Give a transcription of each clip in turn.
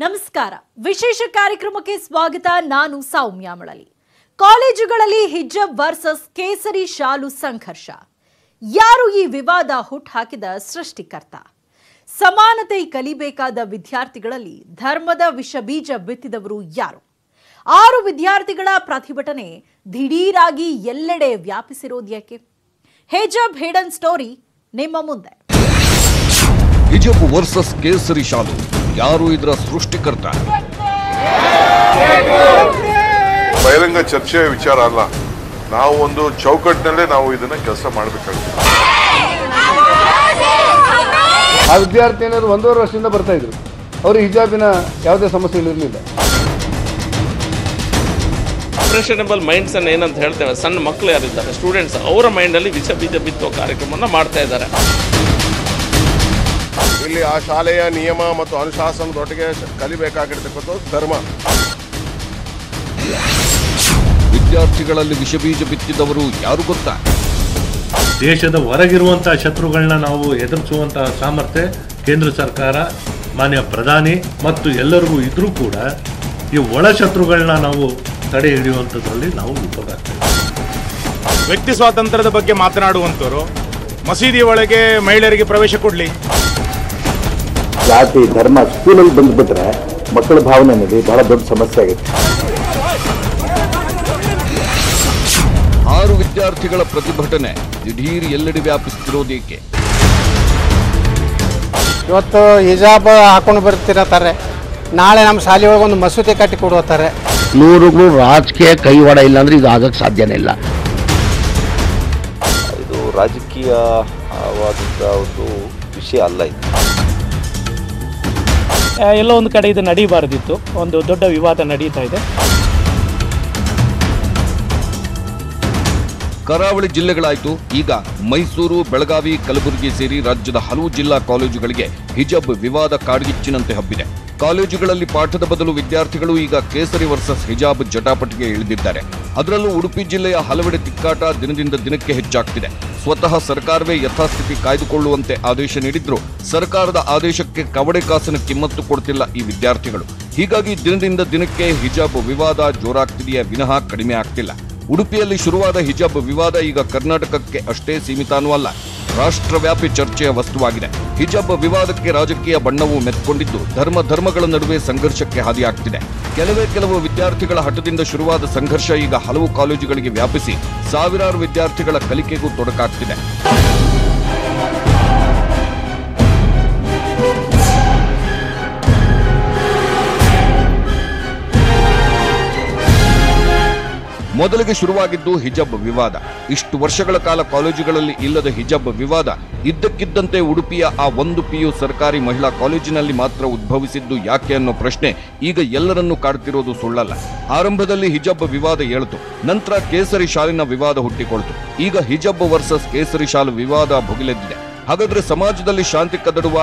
ನಮಸ್ಕಾರ. ವಿಶೇಷ ಕಾರ್ಯಕ್ರಮಕ್ಕೆ ಸ್ವಾಗತ. ನಾನು ಸೌಮ್ಯ ಮಳಲಿ. ಕಾಲೇಜುಗಳಲ್ಲಿ ಹಿಜಾಬ್ ವರ್ಸಸ್ ಕೇಸರಿ ಶಾಲು ಸಂಘರ್ಷ. ಯಾರು ಈ ವಿವಾದ ಹುಟ್ಟುಹಾಕಿದ ಸೃಷ್ಟಿಕರ್ತ? ಸಮಾನತೆ ಕಲಿಬೇಕಾದ ವಿದ್ಯಾರ್ಥಿಗಳಲ್ಲಿ ಧರ್ಮದ ವಿಷಬೀಜ ಬಿತ್ತಿದವರು ಯಾರು? 6 ವಿದ್ಯಾರ್ಥಿಗಳ ಪ್ರತಿಭಟನೆ ದಿಢೀರಾಗಿ ಎಲ್ಲೆಡೆ ವ್ಯಾಪಿಸಿರೋದ್ಯಾಕೆ? ಹಿಜಾಬ್ ಹಿಡನ್ ಸ್ಟೋರಿ ನಿಮ್ಮ ಮುಂದೆ. ಹಿಜಾಬ್ ವರ್ಸಸ್ ಕೇಸರಿ ಶಾಲು, ಯಾರು ಇದರ ಸೃಷ್ಟಿಕರ್ತ? ಬಹಿರಂಗ ಚರ್ಚೆಯ ವಿಚಾರ ಅಲ್ಲ. ನಾವು ಒಂದು ಚೌಕಟ್ಟಿನಲ್ಲೇ ನಾವು ಇದನ್ನ ಕೆಲಸ ಮಾಡಬೇಕಾಗುತ್ತೆ. ಆ ವಿದ್ಯಾರ್ಥಿ ಏನಾದ್ರು 1.5 ವರ್ಷದಿಂದ ಬರ್ತಾ ಇದ್ರು, ಅವರು ಹಿಜಾಬಿನ ಯಾವುದೇ ಸಮಸ್ಯೆ ಇರಲಿಲ್ಲ. ಇಂಪ್ರೆಷನಬಲ್ ಮೈಂಡ್ಸ್ ಅನ್ನು ಏನಂತ ಹೇಳ್ತೇವೆ, ಸಣ್ಣ ಮಕ್ಕಳು ಯಾರಿದ್ದಾರೆ ಸ್ಟೂಡೆಂಟ್ಸ್, ಅವರ ಮೈಂಡಲ್ಲಿ ವಿಷ ಬೀಜ ಬಿತ್ತುವ ಕಾರ್ಯಕ್ರಮವನ್ನು ಮಾಡ್ತಾ ಇದ್ದಾರೆ. ಇಲ್ಲಿ ಆ ಶಾಲೆಯ ನಿಯಮ ಮತ್ತು ಅನುಶಾಸನದೊಟ್ಟಿಗೆ ಕಲಿಬೇಕಾಗಿರ್ತಕ್ಕಂಥ ಧರ್ಮ. ವಿದ್ಯಾರ್ಥಿಗಳಲ್ಲಿ ವಿಷಬೀಜ ಬಿತ್ತಿದವರು ಯಾರು ಗೊತ್ತಾ? ದೇಶದ ಹೊರಗಿರುವಂತಹ ಶತ್ರುಗಳನ್ನ ನಾವು ಎದುರಿಸುವಂತಹ ಸಾಮರ್ಥ್ಯ ಕೇಂದ್ರ ಸರ್ಕಾರ, ಮಾನ್ಯ ಪ್ರಧಾನಿ ಮತ್ತು ಎಲ್ಲರಿಗೂ ಇದ್ರೂ ಕೂಡ ಈ ಒಳ ಶತ್ರುಗಳನ್ನ ನಾವು ತಡೆ ಹಿಡಿಯುವಂಥದ್ರಲ್ಲಿ ನಾವು ವಿಫಲರಾಗ್ತೇವೆ. ವ್ಯಕ್ತಿ ಸ್ವಾತಂತ್ರ್ಯದ ಬಗ್ಗೆ ಮಾತನಾಡುವಂಥವ್ರು ಮಸೀದಿ ಒಳಗೆ ಮಹಿಳೆಯರಿಗೆ ಪ್ರವೇಶ ಕೊಡಲಿ. ಜಾತಿ ಧರ್ಮ ಸ್ಕೂಲಲ್ಲಿ ಬಂದುಬಿಟ್ರೆ ಮಕ್ಕಳ ಭಾವನೆಯಲ್ಲಿ ಬಹಳ ದೊಡ್ಡ ಸಮಸ್ಯೆ ಆಗುತ್ತೆ. 6 ವಿದ್ಯಾರ್ಥಿಗಳ ಪ್ರತಿಭಟನೆ ದಿಢೀರ್ ಎಲ್ಲೆಡೆ ವ್ಯಾಪಿಸುತ್ತಿರೋದೇಕೆ? ಇವತ್ತು ಹಿಜಾಬ್ ಹಾಕೊಂಡು ಬರ್ತಿರತ್ತಾರೆ, ನಾಳೆ ನಮ್ಮ ಶಾಲೆ ಒಳಗೆ ಒಂದು ಮಸೂದೆ ಕಟ್ಟಿ ಕೊಡುತ್ತಾರೆ. 100ಗೂ ರಾಜಕೀಯ ಕೈವಾಡ ಇಲ್ಲ ಅಂದ್ರೆ ಇದು ಆಗಕ್ಕೆ ಸಾಧ್ಯನೇ ಇಲ್ಲ. ಇದು ರಾಜಕೀಯವಾದಂಥ ಒಂದು ವಿಷಯ ಅಲ್ಲ. ಇದು ಎಲ್ಲೋ ಒಂದು ಕಡೆ ಇದು ನಡೀಬಾರದಿತ್ತು, ಒಂದು ದೊಡ್ಡ ವಿವಾದ ನಡೀತಾ ಇದೆ. ಕರಾವಳಿ ಜಿಲ್ಲೆಗಳಾಯಿತು, ಈಗ ಮೈಸೂರು, ಬೆಳಗಾವಿ, ಕಲಬುರಗಿ ಸೇರಿ ರಾಜ್ಯದ ಹಲವು ಜಿಲ್ಲಾ ಕಾಲೇಜುಗಳಿಗೆ ಹಿಜಾಬ್ ವಿವಾದ ಕಾಡ್ಗಿಚ್ಚಿನಂತೆ ಹಬ್ಬಿದೆ. ಕಾಲೇಜುಗಳಲ್ಲಿ ಪಾಠದ ಬದಲು ವಿದ್ಯಾರ್ಥಿಗಳು ಈಗ ಕೇಸರಿ ವರ್ಸಸ್ ಹಿಜಾಬ್ ಜಟಾಪಟಿಗೆ ಇಳಿದಿದ್ದಾರೆ. ಅದರಲ್ಲೂ ಉಡುಪಿ ಜಿಲ್ಲೆಯ ಹಲವೆಡೆ ತಿಕ್ಕಾಟ ದಿನದಿಂದ ದಿನಕ್ಕೆ ಹೆಚ್ಚಾಗ್ತಿದೆ. ಸ್ವತಃ ಸರ್ಕಾರವೇ ಯಥಾಸ್ಥಿತಿ ಕಾಯ್ದುಕೊಳ್ಳುವಂತೆ ಆದೇಶ ನೀಡಿದ್ರು ಸರ್ಕಾರದ ಆದೇಶಕ್ಕೆ ಕವಡೆ ಕಾಸಿನ ಕಿಮ್ಮತ್ತು ಕೊಡ್ತಿಲ್ಲ ಈ ವಿದ್ಯಾರ್ಥಿಗಳು. ಹೀಗಾಗಿ ದಿನದಿಂದ ದಿನಕ್ಕೆ ಹಿಜಾಬ್ ವಿವಾದ ಜೋರಾಗ್ತಿದೆಯೇ ವಿನಃ ಕಡಿಮೆ ಆಗ್ತಿಲ್ಲ. ಉಡುಪಿಯಲ್ಲಿ ಶುರುವಾದ ಹಿಜಾಬ್ ವಿವಾದ ಈಗ ಕರ್ನಾಟಕಕ್ಕೆ ಅಷ್ಟೇ ಸೀಮಿತಾನೂ ಅಲ್ಲ, ರಾಷ್ಟ್ರವ್ಯಾಪಿ ಚರ್ಚೆಯ ವಸ್ತುವಾಗಿದೆ. ಹಿಜಾಬ್ ವಿವಾದಕ್ಕೆ ರಾಜಕೀಯ ಬಣ್ಣವೂ ಮೆತ್ಕೊಂಡಿದ್ದು ಧರ್ಮಗಳ ನಡುವೆ ಸಂಘರ್ಷಕ್ಕೆ ಹಾದಿಯಾಗ್ತಿದೆ. ಕೆಲವು ವಿದ್ಯಾರ್ಥಿಗಳ ಹಠದಿಂದ ಶುರುವಾದ ಸಂಘರ್ಷ ಈಗ ಹಲವು ಕಾಲೇಜುಗಳಿಗೆ ವ್ಯಾಪಿಸಿ ಸಾವಿರಾರು ವಿದ್ಯಾರ್ಥಿಗಳ ಕಲಿಕೆಗೂ ತೊಡಕಾಗ್ತಿದೆ. ಮೊದಲಿಗೆ ಶುರುವಾಗಿದ್ದು ಹಿಜಾಬ್ ವಿವಾದ. ಇಷ್ಟು ವರ್ಷಗಳ ಕಾಲ ಕಾಲೇಜುಗಳಲ್ಲಿ ಇಲ್ಲದ ಹಿಜಾಬ್ ವಿವಾದ ಇದ್ದಕ್ಕಿದ್ದಂತೆ ಉಡುಪಿಯ ಆ 1 PU ಸರ್ಕಾರಿ ಮಹಿಳಾ ಕಾಲೇಜಿನಲ್ಲಿ ಮಾತ್ರ ಉದ್ಭವಿಸಿದ್ದು ಯಾಕೆ ಅನ್ನೋ ಪ್ರಶ್ನೆ ಈಗ ಎಲ್ಲರನ್ನೂ ಕಾಡ್ತಿರೋದು ಸುಳ್ಳಲ್ಲ. ಆರಂಭದಲ್ಲಿ ಹಿಜಾಬ್ ವಿವಾದ ಏಳಿತು, ನಂತರ ಕೇಸರಿ ಶಾಲಿನ ವಿವಾದ ಹುಟ್ಟಿಕೊಳ್ತು. ಈಗ ಹಿಜಾಬ್ ವರ್ಸಸ್ ಕೇಸರಿ ಶಾಲು ವಿವಾದ ಭುಗಿಲೆದ್ದಿದೆ. ಹಾಗಾದ್ರೆ ಸಮಾಜದಲ್ಲಿ ಶಾಂತಿ ಕದಡುವ,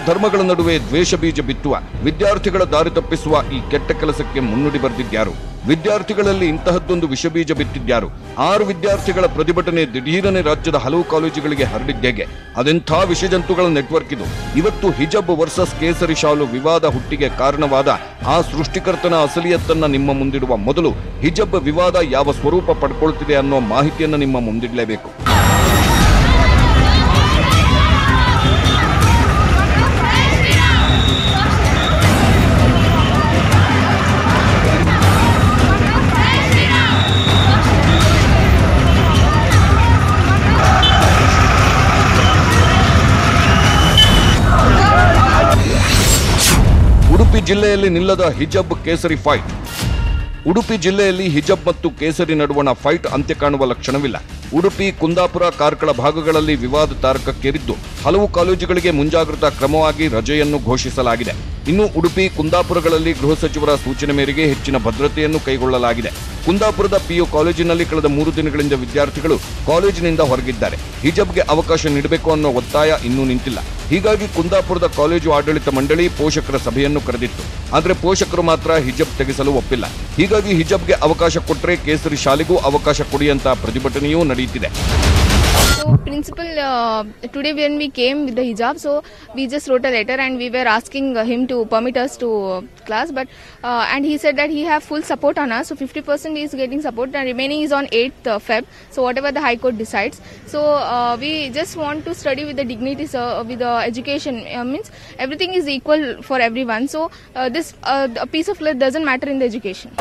ಧರ್ಮಗಳ ನಡುವೆ ದ್ವೇಷ ಬೀಜ ಬಿತ್ತುವ, ವಿದ್ಯಾರ್ಥಿಗಳ ದಾರಿ ತಪ್ಪಿಸುವ ಈ ಕೆಟ್ಟ ಕೆಲಸಕ್ಕೆ ಮುನ್ನುಡಿ ಬರೆದಿದ್ಯಾರು? ವಿದ್ಯಾರ್ಥಿಗಳಲ್ಲಿ ಇಂತಹದ್ದೊಂದು ವಿಷಬೀಜ ಬಿತ್ತಿದ್ಯಾರು? 6 ವಿದ್ಯಾರ್ಥಿಗಳ ಪ್ರತಿಭಟನೆ ದಿಢೀರನೆ ರಾಜ್ಯದ ಹಲವು ಕಾಲೇಜುಗಳಿಗೆ ಹರಡಿದ್ದೇಗೆ? ಅದೆಂಥ ವಿಷಜಂತುಗಳ ನೆಟ್ವರ್ಕ್ ಇದು? ಇವತ್ತು ಹಿಜಾಬ್ ವರ್ಸಸ್ ಕೇಸರಿ ಶಾಲು ವಿವಾದ ಹುಟ್ಟಿಗೆ ಕಾರಣವಾದ ಆ ಸೃಷ್ಟಿಕರ್ತನ ಅಸಲಿಯತ್ತನ್ನ ನಿಮ್ಮ ಮುಂದಿಡುವ ಮೊದಲು ಹಿಜಾಬ್ ವಿವಾದ ಯಾವ ಸ್ವರೂಪ ಪಡ್ಕೊಳ್ತಿದೆ ಅನ್ನೋ ಮಾಹಿತಿಯನ್ನು ನಿಮ್ಮ ಮುಂದಿಡಲೇಬೇಕು. ಉಡುಪಿ ಜಿಲ್ಲೆಯಲ್ಲಿ ನಿಲ್ಲದ ಹಿಜಾಬ್ ಕೇಸರಿ ಫೈಟ್. ಉಡುಪಿ ಜಿಲ್ಲೆಯಲ್ಲಿ ಹಿಜಾಬ್ ಮತ್ತು ಕೇಸರಿ ನಡುವಣ ಫೈಟ್ ಅಂತ್ಯ ಕಾಣುವ ಲಕ್ಷಣವಿಲ್ಲ. ಉಡುಪಿ, ಕುಂದಾಪುರ, ಕಾರ್ಕಳ ಭಾಗಗಳಲ್ಲಿ ವಿವಾದ ತಾರಕಕ್ಕೇರಿದ್ದು ಹಲವು ಕಾಲೇಜುಗಳಿಗೆ ಮುಂಜಾಗ್ರತಾ ಕ್ರಮವಾಗಿ ರಜೆಯನ್ನು ಘೋಷಿಸಲಾಗಿದೆ. ಇನ್ನು ಉಡುಪಿ, ಕುಂದಾಪುರಗಳಲ್ಲಿ ಗೃಹ ಸಚಿವರ ಸೂಚನೆ ಮೇರೆಗೆ ಹೆಚ್ಚಿನ ಭದ್ರತೆಯನ್ನು ಕೈಗೊಳ್ಳಲಾಗಿದೆ. ಕುಂದಾಪುರದ PU ಕಾಲೇಜಿನಲ್ಲಿ ಕಳೆದ 3 ದಿನಗಳಿಂದ ವಿದ್ಯಾರ್ಥಿಗಳು ಕಾಲೇಜಿನಿಂದ ಹೊರಗಿದ್ದಾರೆ. ಹಿಜಾಬ್ಗೆ ಅವಕಾಶ ನೀಡಬೇಕು ಅನ್ನೋ ಒತ್ತಾಯ ಇನ್ನೂ ನಿಂತಿಲ್ಲ. ಹೀಗಾಗಿ ಕುಂದಾಪುರದ ಕಾಲೇಜು ಆಡಳಿತ ಮಂಡಳಿ ಪೋಷಕರ ಸಭೆಯನ್ನು ಕರೆದಿತ್ತು. ಆದರೆ ಪೋಷಕರು ಮಾತ್ರ ಹಿಜಾಬ್ ತೆಗೆಸಲು ಒಪ್ಪಿಲ್ಲ. ಹೀಗಾಗಿ ಹಿಜಾಬ್ಗೆ ಅವಕಾಶ ಕೊಟ್ಟರೆ ಕೇಸರಿ ಶಾಲೆಗೂ ಅವಕಾಶ ಕೊಡಿ ಅಂತ ಪ್ರತಿಭಟನೆಯೂ ನಡೆಯುತ್ತಿದೆ. So principal, today when we came with the hijab, so we just wrote a letter and we were asking him to permit us to class, but and he said that he have full support on us. So 50% is getting support and remaining is on 8th Feb. So whatever the High Court decides. So we just want to study with the dignity, with the education. Means everything is equal for everyone. So this a piece of land doesn't matter in the education.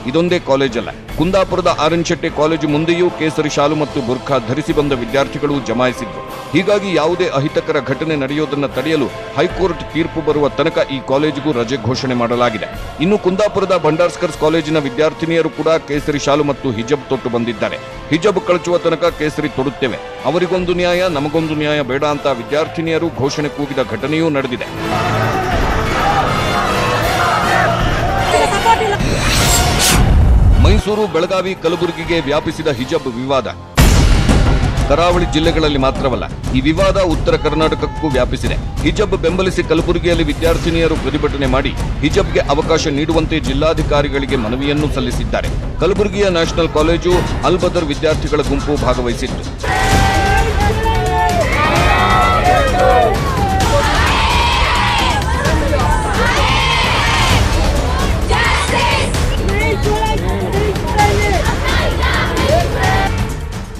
ಇದೊಂದೇ college ಅಲ್ಲ, ಕುಂದಾಪುರದ RN Shetty college ಮುಂದೆಯೂ ಕೇಸರಿ ಶಾಲು ಮತ್ತು ಬುರ್ಖಾ ಧರಿಸಿ ಬಂದ ವಿದ್ಯಾರ್ಥಿಗಳು ಜಮಾಯಿಸಿದ್ರು. ಹೀಗಾಗಿ ಯಾವುದೇ ಅಹಿತಕರ ಘಟನೆ ನಡೆಯೋದನ್ನು ತಡೆಯಲು ಹೈಕೋರ್ಟ್ ತೀರ್ಪು ಬರುವ ತನಕ ಈ ಕಾಲೇಜಿಗೂ ರಜೆ ಘೋಷಣೆ ಮಾಡಲಾಗಿದೆ. ಇನ್ನು ಕುಂದಾಪುರದ ಭಂಡಾರ್ಸ್ಕರ್ಸ್ ಕಾಲೇಜಿನ ವಿದ್ಯಾರ್ಥಿನಿಯರು ಕೂಡ ಕೇಸರಿ ಶಾಲು ಮತ್ತು ಹಿಜಬ್ ತೊಟ್ಟು ಬಂದಿದ್ದಾರೆ. ಹಿಜಬ್ ಕಳಚುವ ತನಕ ಕೇಸರಿ ತೊಡುತ್ತೇವೆ, ಅವರಿಗೊಂದು ನ್ಯಾಯ ನಮಗೊಂದು ನ್ಯಾಯ ಬೇಡ ಅಂತ ವಿದ್ಯಾರ್ಥಿನಿಯರು ಘೋಷಣೆ ಕೂಗಿದ ಘಟನೆಯೂ ನಡೆದಿದೆ. ಮೈಸೂರು, ಬೆಳಗಾವಿ, ಕಲಬುರಗಿಗೆ ವ್ಯಾಪಿಸಿದ ಹಿಜಬ್ ವಿವಾದ ಕರಾವಳಿ ಜಿಲ್ಲೆಗಳಲ್ಲಿ ಮಾತ್ರವಲ್ಲ, ಈ ವಿವಾದ ಉತ್ತರ ಕರ್ನಾಟಕಕ್ಕೂ ವ್ಯಾಪಿಸಿದೆ. ಹಿಜಬ್ ಬೆಂಬಲಿಸಿ ಕಲಬುರಗಿಯಲ್ಲಿ ವಿದ್ಯಾರ್ಥಿನಿಯರು ಪ್ರತಿಭಟನೆ ಮಾಡಿ ಹಿಜಬ್ಗೆ ಅವಕಾಶ ನೀಡುವಂತೆ ಜಿಲ್ಲಾಧಿಕಾರಿಗಳಿಗೆ ಮನವಿಯನ್ನು ಸಲ್ಲಿಸಿದ್ದಾರೆ. ಕಲಬುರಗಿಯ ನ್ಯಾಷನಲ್ ಕಾಲೇಜು ಅಲ್ ಬದರ್ ವಿದ್ಯಾರ್ಥಿಗಳ ಗುಂಪು ಭಾಗವಹಿಸಿತ್ತು.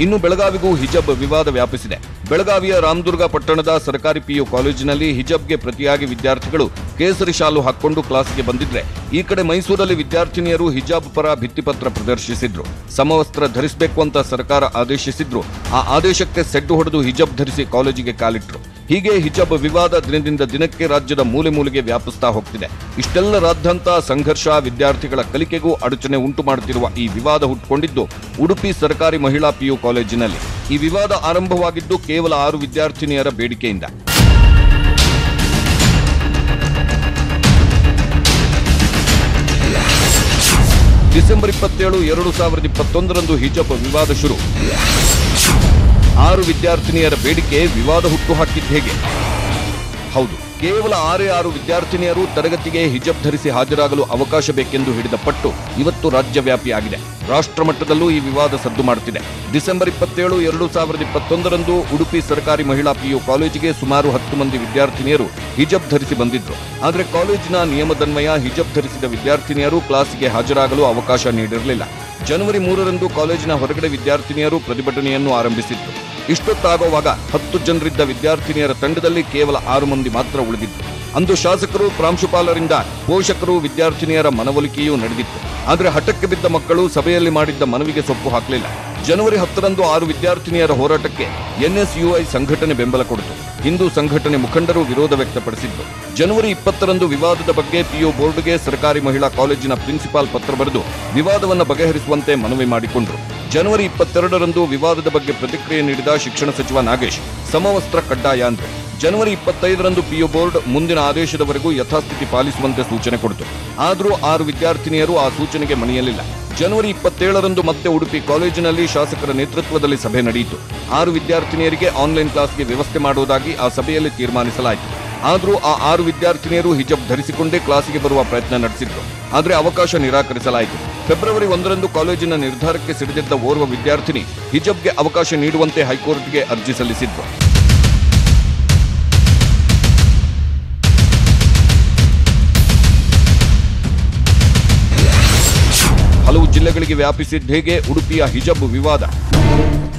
ಇನ್ನು ಬೆಳಗಾವಿಗೂ ಹಿಜಬ್ ವಿವಾದ ವ್ಯಾಪಿಸಿದೆ. ಬೆಳಗಾವಿಯ ರಾಮದುರ್ಗ ಪಟ್ಟಣದ ಸರ್ಕಾರಿ ಪಿಯು ಕಾಲೇಜಿನಲ್ಲಿ ಹಿಜಬ್ಗೆ ಪ್ರತಿಯಾಗಿ ವಿದ್ಯಾರ್ಥಿಗಳು ಕೇಸರಿ ಶಾಲು ಹಾಕೊಂಡು ಕ್ಲಾಸ್ಗೆ ಬಂದಿದ್ರೆ, ಈ ಕಡೆ ಮೈಸೂರಲ್ಲಿ ವಿದ್ಯಾರ್ಥಿನಿಯರು ಹಿಜಾಬ್ ಪರ ಭಿತ್ತಿಪತ್ರ ಪ್ರದರ್ಶಿಸಿದ್ರು. ಸಮವಸ್ತ್ರ ಧರಿಸಬೇಕು ಅಂತ ಸರ್ಕಾರ ಆದೇಶಿಸಿದ್ರು. ಆ ಆದೇಶಕ್ಕೆ ಸೆಡ್ಡು ಹೊಡೆದು ಹಿಜಬ್ ಧರಿಸಿ ಕಾಲೇಜಿಗೆ ಕಾಲಿಟ್ರು. ಹೀಗೆ ಹಿಜಬ್ ವಿವಾದ ದಿನದಿಂದ ದಿನಕ್ಕೆ ರಾಜ್ಯದ ಮೂಲೆ ಮೂಲೆಗೆ ವ್ಯಾಪಿಸ್ತಾ ಹೋಗ್ತಿದೆ. ಇಷ್ಟೆಲ್ಲ ರಾದ್ಧಾಂತ ಸಂಘರ್ಷ, ವಿದ್ಯಾರ್ಥಿಗಳ ಕಲಿಕೆಗೂ ಅಡಚಣೆ ಉಂಟು ಮಾಡುತ್ತಿರುವ ಈ ವಿವಾದ ಹುಟ್ಟುಕೊಂಡಿದ್ದು ಉಡುಪಿ ಸರ್ಕಾರಿ ಮಹಿಳಾ ಪಿಯು ಕಾಲೇಜಿನಲ್ಲಿ. ಈ ವಿವಾದ ಆರಂಭವಾಗಿದ್ದು ಕೇವಲ 6 ವಿದ್ಯಾರ್ಥಿನಿಯರ ಬೇಡಿಕೆಯಿಂದ. ಡಿಸೆಂಬರ್ 27, 2021ರಂದು ಹಿಜಬ್ ವಿವಾದ ಶುರು. 6 ವಿದ್ಯಾರ್ಥಿನಿಯರ ಬೇಡಿಕೆ ವಿವಾದ ಹುಟ್ಟುಹಾಕಿದ್ದು ಹೇಗೆ? ಹೌದು, ಕೇವಲ 6 ವಿದ್ಯಾರ್ಥಿನಿಯರು ತರಗತಿಗೆ ಹಿಜಬ್ ಧರಿಸಿ ಹಾಜರಾಗಲು ಅವಕಾಶ ಬೇಕೆಂದು ಹಿಡಿದ ಪಟ್ಟು ಇವತ್ತು ರಾಜ್ಯವ್ಯಾಪಿಯಾಗಿದೆ. ರಾಷ್ಟ್ರಮಟ್ಟದಲ್ಲೂ ಈ ವಿವಾದ ಸದ್ದು ಮಾಡುತ್ತಿದೆ. ಡಿಸೆಂಬರ್ 27, 2021ರಂದು ಉಡುಪಿ ಸರ್ಕಾರಿ ಮಹಿಳಾ ಪಿಯು ಕಾಲೇಜಿಗೆ ಸುಮಾರು 10 ಮಂದಿ ವಿದ್ಯಾರ್ಥಿನಿಯರು ಹಿಜಬ್ ಧರಿಸಿ ಬಂದಿದ್ರು. ಆದರೆ ಕಾಲೇಜಿನ ನಿಯಮದನ್ವಯ ಹಿಜಬ್ ಧರಿಸಿದ ವಿದ್ಯಾರ್ಥಿನಿಯರು ಕ್ಲಾಸಿಗೆ ಹಾಜರಾಗಲು ಅವಕಾಶ ನೀಡಿರಲಿಲ್ಲ. ಜನವರಿ 3ರಂದು ಕಾಲೇಜಿನ ಹೊರಗಡೆ ವಿದ್ಯಾರ್ಥಿನಿಯರು ಪ್ರತಿಭಟನೆಯನ್ನು ಆರಂಭಿಸಿದ್ರು. ಇಷ್ಟೊತ್ತಾಗುವಾಗ 10 ಜನರಿದ್ದ ವಿದ್ಯಾರ್ಥಿನಿಯರ ತಂಡದಲ್ಲಿ ಕೇವಲ 6 ಮಂದಿ ಮಾತ್ರ ಉಳಿದಿದ್ರು. ಅಂದು ಶಾಸಕರು, ಪ್ರಾಂಶುಪಾಲರಿಂದ ಪೋಷಕರು, ವಿದ್ಯಾರ್ಥಿನಿಯರ ಮನವೊಲಿಕೆಯೂ ನಡೆದಿತ್ತು. ಆದರೆ ಹಠಕ್ಕೆ ಬಿದ್ದ ಮಕ್ಕಳು ಸಭೆಯಲ್ಲಿ ಮಾಡಿದ್ದ ಮನವಿಗೆ ಸೊಪ್ಪು ಹಾಕಲಿಲ್ಲ. ಜನವರಿ 10ರಂದು 6 ವಿದ್ಯಾರ್ಥಿನಿಯರ ಹೋರಾಟಕ್ಕೆ ಎನ್ಎಸ್ಯುಐ ಸಂಘಟನೆ ಬೆಂಬಲ ಕೊಡಿತು. ಹಿಂದೂ ಸಂಘಟನೆ ಮುಖಂಡರು ವಿರೋಧ ವ್ಯಕ್ತಪಡಿಸಿದ್ರು. ಜನವರಿ 20ರಂದು ವಿವಾದದ ಬಗ್ಗೆ ಪಿಯು ಬೋರ್ಡ್ಗೆ ಸರ್ಕಾರಿ ಮಹಿಳಾ ಕಾಲೇಜಿನ ಪ್ರಿನ್ಸಿಪಾಲ್ ಪತ್ರ ಬರೆದು ವಿವಾದವನ್ನು ಬಗೆಹರಿಸುವಂತೆ ಮನವಿ ಮಾಡಿಕೊಂಡರು. ಜನವರಿ 22ರಂದು ವಿವಾದದ ಬಗ್ಗೆ ಪ್ರತಿಕ್ರಿಯೆ ನೀಡಿದ ಶಿಕ್ಷಣ ಸಚಿವ ನಾಗೇಶ್ ಸಮವಸ್ತ್ರ ಕಡ್ಡಾಯ ಅಂದರು. ಜನವರಿ 25ರಂದು ಪಿಯು ಬೋರ್ಡ್ ಮುಂದಿನ ಆದೇಶದವರೆಗೂ ಯಥಾಸ್ಥಿತಿ ಪಾಲಿಸುವಂತೆ ಸೂಚನೆ ಕೊಡಿತು. ಆದರೂ 6 ವಿದ್ಯಾರ್ಥಿನಿಯರು ಆ ಸೂಚನೆಗೆ ಮಣಿಯಲಿಲ್ಲ. ಜನವರಿ 27ರಂದು ಮತ್ತೆ ಉಡುಪಿ ಕಾಲೇಜಿನಲ್ಲಿ ಶಾಸಕರ ನೇತೃತ್ವದಲ್ಲಿ ಸಭೆ ನಡೆಯಿತು. 6 ವಿದ್ಯಾರ್ಥಿನಿಯರಿಗೆ ಆನ್ಲೈನ್ ಕ್ಲಾಸ್ಗೆ ವ್ಯವಸ್ಥೆ ಮಾಡುವುದಾಗಿ ಆ ಸಭೆಯಲ್ಲಿ ತೀರ್ಮಾನಿಸಲಾಯಿತು. ಆದರೂ ಆ 6 ವಿದ್ಯಾರ್ಥಿನಿಯರು ಹಿಜಬ್ ಧರಿಸಿಕೊಂಡೇ ಕ್ಲಾಸಿಗೆ ಬರುವ ಪ್ರಯತ್ನ ನಡೆಸಿದ್ರು. ಆದರೆ ಅವಕಾಶ ನಿರಾಕರಿಸಲಾಯಿತು. ಫೆಬ್ರವರಿ 1ರಂದು ಕಾಲೇಜಿನ ನಿರ್ಧಾರಕ್ಕೆ ಸಿಡಿದಿದ್ದ ಓರ್ವ ವಿದ್ಯಾರ್ಥಿನಿ ಹಿಜಬ್ಗೆ ಅವಕಾಶ ನೀಡುವಂತೆ ಹೈಕೋರ್ಟ್ಗೆ ಅರ್ಜಿ ಸಲ್ಲಿಸಿದ್ರು. ಹಲವು ಜಿಲ್ಲೆಗಳಿಗೆ ವ್ಯಾಪಿಸಿದ್ದ ಹೇಗೆ ಉಡುಪಿಯ ಹಿಜಬ್ ವಿವಾದ?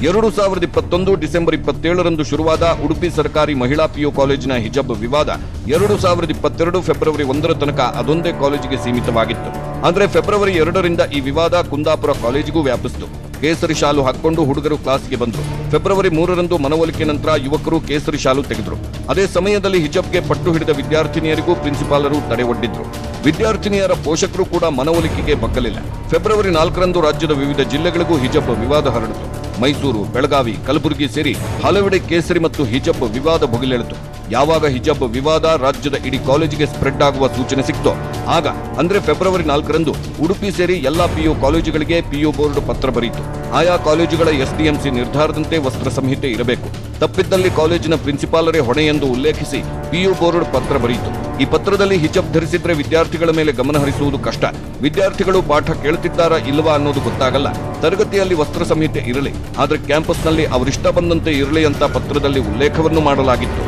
2021 ಡಿಸೆಂಬರ್ 27ರಂದು ಶುರುವಾದ ಉಡುಪಿ ಸರ್ಕಾರಿ ಮಹಿಳಾ ಪಿಯು ಕಾಲೇಜಿನ ಹಿಜಬ್ ವಿವಾದ 2022 ಫೆಬ್ರವರಿ 1ರ ತನಕ ಅದೊಂದೇ ಕಾಲೇಜಿಗೆ ಸೀಮಿತವಾಗಿತ್ತು. ಆದರೆ ಫೆಬ್ರವರಿ 2ರಿಂದ ಈ ವಿವಾದ ಕುಂದಾಪುರ ಕಾಲೇಜಿಗೂ ವ್ಯಾಪಿಸಿತು. ಕೇಸರಿ ಶಾಲು ಹಾಕೊಂಡು ಹುಡುಗರು ಕ್ಲಾಸ್ಗೆ ಬಂದರು. ಫೆಬ್ರವರಿ 3ರಂದು ಮನವೊಲಿಕೆ ನಂತರ ಯುವಕರು ಕೇಸರಿ ಶಾಲು ತೆಗೆದರು. ಅದೇ ಸಮಯದಲ್ಲಿ ಹಿಜಬ್ಗೆ ಪಟ್ಟು ಹಿಡಿದ ವಿದ್ಯಾರ್ಥಿನಿಯರಿಗೂ ಪ್ರಿನ್ಸಿಪಾಲರು ತಡೆ ಒಡ್ಡಿದ್ರು. ವಿದ್ಯಾರ್ಥಿನಿಯರ ಪೋಷಕರು ಕೂಡ ಮನವೊಲಿಕೆಗೆ ಬಗ್ಗಲಿಲ್ಲ. ಫೆಬ್ರವರಿ 4ರಂದು ರಾಜ್ಯದ ವಿವಿಧ ಜಿಲ್ಲೆಗಳಿಗೂ ಹಿಜಬ್ ವಿವಾದ ಹರಡಿತು. ಮೈಸೂರು, ಬೆಳಗಾವಿ, ಕಲಬುರಗಿ ಸೇರಿ ಹಲವೆಡೆ ಕೇಸರಿ ಮತ್ತು ಹಿಜಬ್ ವಿವಾದ ಭುಗಿಲೆಳಿತು. ಯಾವಾಗ ಹಿಜಬ್ ವಿವಾದ ರಾಜ್ಯದ ಇಡೀ ಕಾಲೇಜಿಗೆ ಸ್ಪ್ರೆಡ್ ಆಗುವ ಸೂಚನೆ ಸಿಕ್ತೋ ಆಗ ಅಂದ್ರೆ ಫೆಬ್ರವರಿ 4ರಂದು ಉಡುಪಿ ಸೇರಿ ಎಲ್ಲಾ ಪಿಯು ಕಾಲೇಜುಗಳಿಗೆ ಪಿಯು ಬೋರ್ಡ್ ಪತ್ರ ಬರೆಯಿತು. ಆಯಾ ಕಾಲೇಜುಗಳ ಎಸ್ಡಿಎಂಸಿ ನಿರ್ಧಾರದಂತೆ ವಸ್ತ್ರ ಸಂಹಿತೆ ಇರಬೇಕು. ತಪ್ಪಿದ್ದಲ್ಲಿ ಕಾಲೇಜಿನ ಪ್ರಿನ್ಸಿಪಾಲರೇ ಹೊಣೆ ಎಂದು ಉಲ್ಲೇಖಿಸಿ ಪಿಯು ಬೋರ್ಡ್ ಪತ್ರ ಬರೆಯಿತು. ಈ ಪತ್ರದಲ್ಲಿ ಹಿಜಾಬ್ ಧರಿಸಿದ್ರೆ ವಿದ್ಯಾರ್ಥಿಗಳ ಮೇಲೆ ಗಮನ ಹರಿಸುವುದು ಕಷ್ಟ, ವಿದ್ಯಾರ್ಥಿಗಳು ಪಾಠ ಕೇಳುತ್ತಿದ್ದಾರಾ ಇಲ್ಲವಾ ಅನ್ನೋದು ಗೊತ್ತಾಗಲ್ಲ, ತರಗತಿಯಲ್ಲಿ ವಸ್ತ್ರ ಸಂಹಿತೆ ಇರಲಿ, ಆದರೆ ಕ್ಯಾಂಪಸ್ನಲ್ಲಿ ಅವರಿಷ್ಟ ಬಂದಂತೆ ಇರಲಿ ಅಂತ ಪತ್ರದಲ್ಲಿ ಉಲ್ಲೇಖವನ್ನು ಮಾಡಲಾಗಿತ್ತು.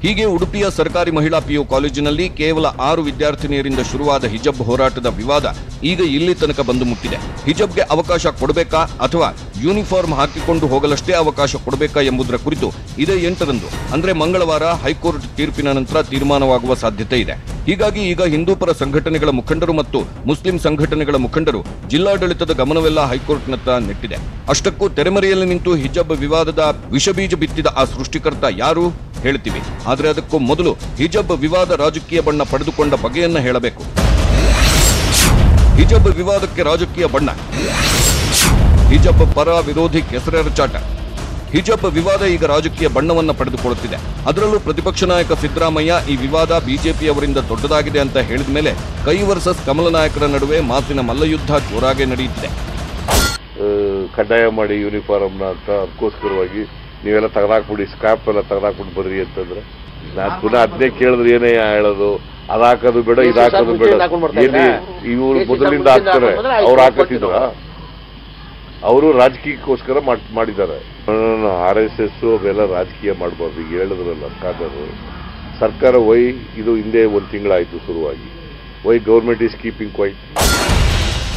ಹೀಗೆ ಉಡುಪಿಯ ಸರ್ಕಾರಿ ಮಹಿಳಾ ಪಿಯು ಕಾಲೇಜಿನಲ್ಲಿ ಕೇವಲ 6 ವಿದ್ಯಾರ್ಥಿನಿಯರಿಂದ ಶುರುವಾದ ಹಿಜಾಬ್ ಹೋರಾಟದ ವಿವಾದ ಈಗ ಇಲ್ಲಿ ತನಕ ಬಂದು ಮುಟ್ಟಿದೆ. ಹಿಜಾಬ್ಗೆ ಅವಕಾಶ ಕೊಡಬೇಕಾ ಅಥವಾ ಯೂನಿಫಾರ್ಮ್ ಹಾಕಿಕೊಂಡು ಹೋಗಲಷ್ಟೇ ಅವಕಾಶ ಕೊಡಬೇಕಾ ಎಂಬುದರ ಕುರಿತು ಇದೇ 8ರಂದು ಅಂದ್ರೆ ಮಂಗಳವಾರ ಹೈಕೋರ್ಟ್ ತೀರ್ಪಿನ ನಂತರ ತೀರ್ಮಾನವಾಗುವ ಸಾಧ್ಯತೆ ಇದೆ. ಹೀಗಾಗಿ ಈಗ ಹಿಂದೂಪರ ಸಂಘಟನೆಗಳ ಮುಖಂಡರು ಮತ್ತು ಮುಸ್ಲಿಂ ಸಂಘಟನೆಗಳ ಮುಖಂಡರು ಜಿಲ್ಲಾಡಳಿತದ ಗಮನವೆಲ್ಲ ಹೈಕೋರ್ಟ್ನತ್ತ ನೆಟ್ಟಿದೆ. ಅಷ್ಟಕ್ಕೂ ತೆರೆಮರೆಯಲ್ಲಿ ನಿಂತು ಹಿಜಾಬ್ ವಿವಾದದ ವಿಷಬೀಜ ಬಿತ್ತಿದ ಆ ಸೃಷ್ಟಿಕರ್ತ ಯಾರು ಹೇಳ್ತೀವಿ. ಆದರೆ ಅದಕ್ಕೂ ಮೊದಲು ಹಿಜಾಬ್ ವಿವಾದ ರಾಜಕೀಯ ಬಣ್ಣ ಪಡೆದುಕೊಂಡ ಬಗೆಯನ್ನ ಹೇಳಬೇಕು. ಹಿಜಾಬ್ ವಿವಾದಕ್ಕೆ ರಾಜಕೀಯ ಬಣ್ಣ, ಹಿಜಾಬ್ ಪರ ವಿರೋಧಿ ಕೆಸರೆರಚಾಟ. ಹಿಜಾಬ್ ವಿವಾದ ಈಗ ರಾಜಕೀಯ ಬಣ್ಣವನ್ನ ಪಡೆದುಕೊಳ್ಳುತ್ತಿದೆ. ಅದರಲ್ಲೂ ಪ್ರತಿಪಕ್ಷ ನಾಯಕ ಸಿದ್ದರಾಮಯ್ಯ ಈ ವಿವಾದ ಬಿಜೆಪಿಯವರಿಂದ ದೊಡ್ಡದಾಗಿದೆ ಅಂತ ಹೇಳಿದ ಮೇಲೆ ಕೈ ವರ್ಸಸ್ ಕಮಲ ನಾಯಕರ ನಡುವೆ ಮಾತಿನ ಮಲ್ಲಯುದ್ಧ ಜೋರಾಗಿ ನಡೆಯುತ್ತಿದೆ. ಕಡ್ಡಾಯ ಮಾಡಿ ಯೂನಿಫಾರ್ಮ್ನ ಅಂತ ಅದಕ್ಕೋಸ್ಕರವಾಗಿ ನೀವೆಲ್ಲ ತೆಗೆದಾಕ್ಬಿಡಿ, ಸ್ಕ್ರಾಪ್ ಎಲ್ಲ ತೆಗೆದಾಕ್ಬಿಟ್ಟು ಬರ್ರಿ ಅಂತಂದ್ರೆ ನಾನು ಪುನಃ ಅದನ್ನೇ ಕೇಳಿದ್ರೆ ಏನೇ ಹೇಳೋದು, ಅದಾಕೋದು ಬೇಡ ಇದಾಕೋದು ಬೇಡ. ಏನೇ ಇವರು ಮೊದಲಿಂದ ಹಾಕ್ತಾರೆ, ಅವ್ರು ಹಾಕತ್ತಿದ್ರ, ಅವರು ರಾಜಕೀಯಕ್ಕೋಸ್ಕರ ಮಾಡಿದ್ದಾರೆ. RSS ಅವೆಲ್ಲ ರಾಜಕೀಯ ಮಾಡಬಾರ್ದು. ಈಗ ಹೇಳಿದ್ರಲ್ಲ ಸರ್ಕಾರ ವೈ ಇದು ಹಿಂದೆ 1 ತಿಂಗಳಾಯ್ತು ಶುರುವಾಗಿ, why government is keeping quiet.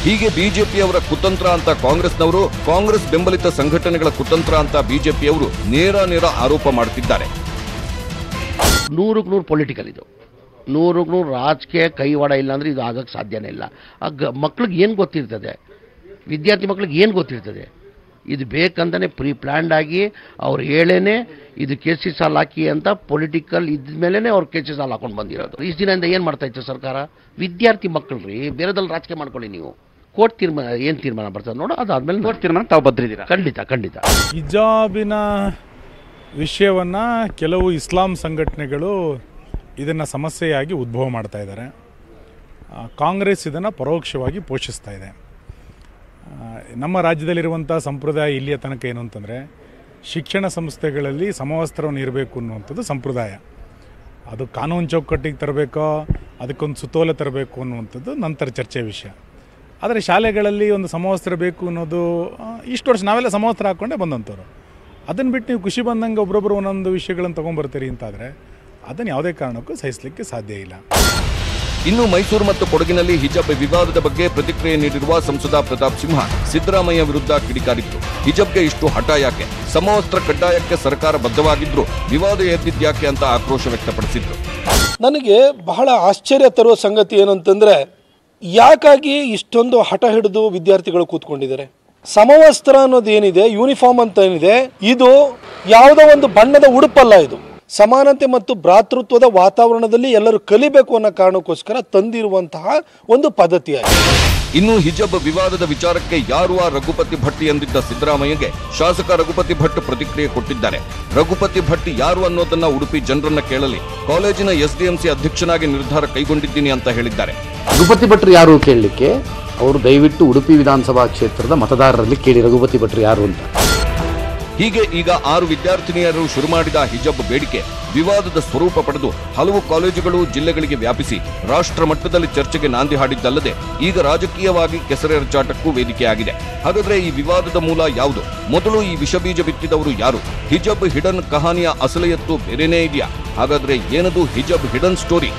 ಹೀಗೆ ಬಿಜೆಪಿಯವರ ಕುತಂತ್ರ ಅಂತ ಕಾಂಗ್ರೆಸ್ನವರು, ಕಾಂಗ್ರೆಸ್ ಬೆಂಬಲಿತ ಸಂಘಟನೆಗಳ ಕುತಂತ್ರ ಅಂತ ಬಿಜೆಪಿಯವರು ನೇರ ಆರೋಪ ಮಾಡುತ್ತಿದ್ದಾರೆ. 100% ಪೊಲಿಟಿಕಲ್ ಇದು, 100% ರಾಜಕೀಯ ಕೈವಾಡ ಇಲ್ಲ ಅಂದ್ರೆ ಇದು ಆಗಕ್ಕೆ ಸಾಧ್ಯನೇ ಇಲ್ಲ. ಮಕ್ಳಿಗೆ ಏನು ಗೊತ್ತಿರ್ತದೆ, ವಿದ್ಯಾರ್ಥಿ ಮಕ್ಳಿಗೆ ಏನು ಗೊತ್ತಿರ್ತದೆ? ಇದು ಬೇಕಂತಾನೆ ಪ್ರೀ ಪ್ಲ್ಯಾಂಡ್ ಆಗಿ ಅವ್ರು ಹೇಳೇನೆ ಇದು ಕೇಸಿಸ್ ಹಾಲ್ ಹಾಕಿ ಅಂತ ಪೊಲಿಟಿಕಲ್ ಇದ್ಮೇಲೆ ಅವ್ರು ಕೇಸಿಸ್ ಹಾಲ್ ಹಾಕೊಂಡು ಬಂದಿರೋದು. ಇಷ್ಟು ದಿನದಿಂದ ಏನು ಮಾಡ್ತಾ ಇತ್ತು ಸರ್ಕಾರ? ವಿದ್ಯಾರ್ಥಿ ಮಕ್ಕಳು ರೀ, ಬೇರೆದಲ್ಲಿ ರಾಜಕೀಯ ಮಾಡ್ಕೊಳ್ಳಿ ನೀವು. ಕೋರ್ಟ್ ತೀರ್ಮಾನ ಏನು ತೀರ್ಮಾನ ಬರ್ತದೆ ನೋಡು, ಅದಾದ್ಮೇಲೆ ಕೋರ್ಟ್ ತೀರ್ಮಾನ ತಾವು ಬದ್ರಿದ್ದೀರಾ? ಖಂಡಿತ. ಹಿಜಾಬಿನ ವಿಷಯವನ್ನ ಕೆಲವು ಇಸ್ಲಾಂ ಸಂಘಟನೆಗಳು ಇದನ್ನು ಸಮಸ್ಯೆಯಾಗಿ ಉದ್ಭವ ಮಾಡ್ತಾ ಇದ್ದಾರೆ. ಕಾಂಗ್ರೆಸ್ ಇದನ್ನು ಪರೋಕ್ಷವಾಗಿ ಪೋಷಿಸ್ತಾ ಇದೆ. ನಮ್ಮ ರಾಜ್ಯದಲ್ಲಿರುವಂಥ ಸಂಪ್ರದಾಯ ಇಲ್ಲಿಯ ತನಕ ಏನು ಅಂತಂದರೆ, ಶಿಕ್ಷಣ ಸಂಸ್ಥೆಗಳಲ್ಲಿ ಸಮವಸ್ತ್ರವನ್ನು ಇರಬೇಕು ಅನ್ನುವಂಥದ್ದು ಸಂಪ್ರದಾಯ. ಅದು ಕಾನೂನು ಚೌಕಟ್ಟಿಗೆ ತರಬೇಕೋ ಅದಕ್ಕೊಂದು ಸುತ್ತೋಲೆ ತರಬೇಕು ಅನ್ನುವಂಥದ್ದು ನಂತರ ಚರ್ಚೆ ವಿಷಯ. ಆದರೆ ಶಾಲೆಗಳಲ್ಲಿ ಒಂದು ಸಮವಸ್ತ್ರ ಬೇಕು ಅನ್ನೋದು ಇಷ್ಟು ವರ್ಷ ನಾವೆಲ್ಲ ಸಮವಸ್ತ್ರ ಹಾಕ್ಕೊಂಡೇ ಬಂದಂಥವ್ರು. ಅದನ್ನು ಬಿಟ್ಟು ನೀವು ಖುಷಿ ಬಂದಂಗೆ ಒಬ್ಬರೊಬ್ಬರು ಒಂದೊಂದು ವಿಷಯಗಳನ್ನು ತೊಗೊಂಡ್ಬರ್ತೀರಿ ಅಂತಾದರೆ ಅದನ್ನು ಯಾವುದೇ ಕಾರಣಕ್ಕೂ ಸಹಿಸಲಿಕ್ಕೆ ಸಾಧ್ಯ ಇಲ್ಲ. ಇನ್ನು ಮೈಸೂರು ಮತ್ತು ಕೊಡಗಿನಲ್ಲಿ ಹಿಜಾಬ್ ವಿವಾದದ ಬಗ್ಗೆ ಪ್ರತಿಕ್ರಿಯೆ ನೀಡಿರುವ ಸಂಸದ ಪ್ರತಾಪ್ ಸಿಂಹ ಸಿದ್ದರಾಮಯ್ಯ ವಿರುದ್ಧ ಕಿಡಿಕಾರಿತ್ತು. ಹಿಜಾಬ್ಗೆ ಇಷ್ಟು ಹಠ ಯಾಕೆ? ಸಮವಸ್ತ್ರ ಕಡ್ಡಾಯಕ್ಕೆ ಸರ್ಕಾರ ಬದ್ಧವಾಗಿದ್ರು ವಿವಾದ ಎದ್ದಿದ್ಯಾಕೆ ಅಂತ ಆಕ್ರೋಶ ವ್ಯಕ್ತಪಡಿಸಿದ್ರು. ನನಗೆ ಬಹಳ ಆಶ್ಚರ್ಯ ತರುವ ಸಂಗತಿ ಏನಂತಂದ್ರೆ, ಯಾಕಾಗಿ ಇಷ್ಟೊಂದು ಹಠ ಹಿಡಿದು ವಿದ್ಯಾರ್ಥಿಗಳು ಕೂತ್ಕೊಂಡಿದ್ದಾರೆ? ಸಮವಸ್ತ್ರ ಅನ್ನೋದು ಏನಿದೆ, ಯೂನಿಫಾರ್ಮ್ ಅಂತ ಏನಿದೆ, ಇದು ಯಾವುದೋ ಒಂದು ಬಣ್ಣದ ಉಡುಪಲ್ಲ. ಇದು ಸಮಾನತೆ ಮತ್ತು ಭ್ರಾತೃತ್ವದ ವಾತಾವರಣದಲ್ಲಿ ಎಲ್ಲರೂ ಕಲಿಬೇಕು ಅನ್ನೋ ಕಾರಣಕ್ಕೋಸ್ಕರ ತಂದಿರುವಂತಹ ಒಂದು ಪದ್ಧತಿಯಾಗಿದೆ. ಇನ್ನು ಹಿಜಾಬ್ ವಿವಾದದ ವಿಚಾರಕ್ಕೆ ಯಾರು ಆ ರಘುಪತಿ ಭಟ್ ಎಂದಿದ್ದ ಸಿದ್ದರಾಮಯ್ಯಗೆ ಶಾಸಕ ರಘುಪತಿ ಭಟ್ ಪ್ರತಿಕ್ರಿಯೆ ಕೊಟ್ಟಿದ್ದಾರೆ. ರಘುಪತಿ ಭಟ್ ಯಾರು ಅನ್ನೋದನ್ನ ಉಡುಪಿ ಜನರನ್ನ ಕೇಳಲಿ, ಕಾಲೇಜಿನ SDMC ಅಧ್ಯಕ್ಷನಾಗಿ ನಿರ್ಧಾರ ಕೈಗೊಂಡಿದ್ದೀನಿ ಅಂತ ಹೇಳಿದ್ದಾರೆ. ರಘುಪತಿ ಭಟ್ರು ಯಾರು ಕೇಳಲಿಕ್ಕೆ, ಅವರು ದಯವಿಟ್ಟು ಉಡುಪಿ ವಿಧಾನಸಭಾ ಕ್ಷೇತ್ರದ ಮತದಾರರಲ್ಲಿ ಕೇಳಿ ರಘುಪತಿ ಭಟ್ರು ಯಾರು ಅಂತ. ಹೀಗೆ ಈಗ 6 ವಿದ್ಯಾರ್ಥಿನಿಯರು ಶುರು ಮಾಡಿದ ಹಿಜಾಬ್ ಬೇಡಿಕೆ ವಿವಾದದ ಸ್ವರೂಪ ಪಡೆದು ಹಲವು ಕಾಲೇಜುಗಳು, ಜಿಲ್ಲೆಗಳಿಗೆ ವ್ಯಾಪಿಸಿ ರಾಷ್ಟ್ರ ಮಟ್ಟದಲ್ಲಿ ಚರ್ಚೆಗೆ ನಾಂದಿ ಹಾಡಿದ್ದಲ್ಲದೆ ಈಗ ರಾಜಕೀಯವಾಗಿ ಕೆಸರೆರಚಾಟಕ್ಕೂ ವೇದಿಕೆಯಾಗಿದೆ. ಹಾಗಾದ್ರೆ ಈ ವಿವಾದದ ಮೂಲ ಯಾವುದು? ಮೊದಲು ಈ ವಿಷಬೀಜ ಬಿತ್ತಿದವರು ಯಾರು? ಹಿಜಾಬ್ ಹಿಡನ್ ಕಹಾನಿಯ ಅಸಲಿಯತ್ತು ಬೇರೆನೇ ಇದೆಯಾ? ಹಾಗಾದ್ರೆ ಏನದು ಹಿಜಾಬ್ ಹಿಡನ್ ಸ್ಟೋರಿ?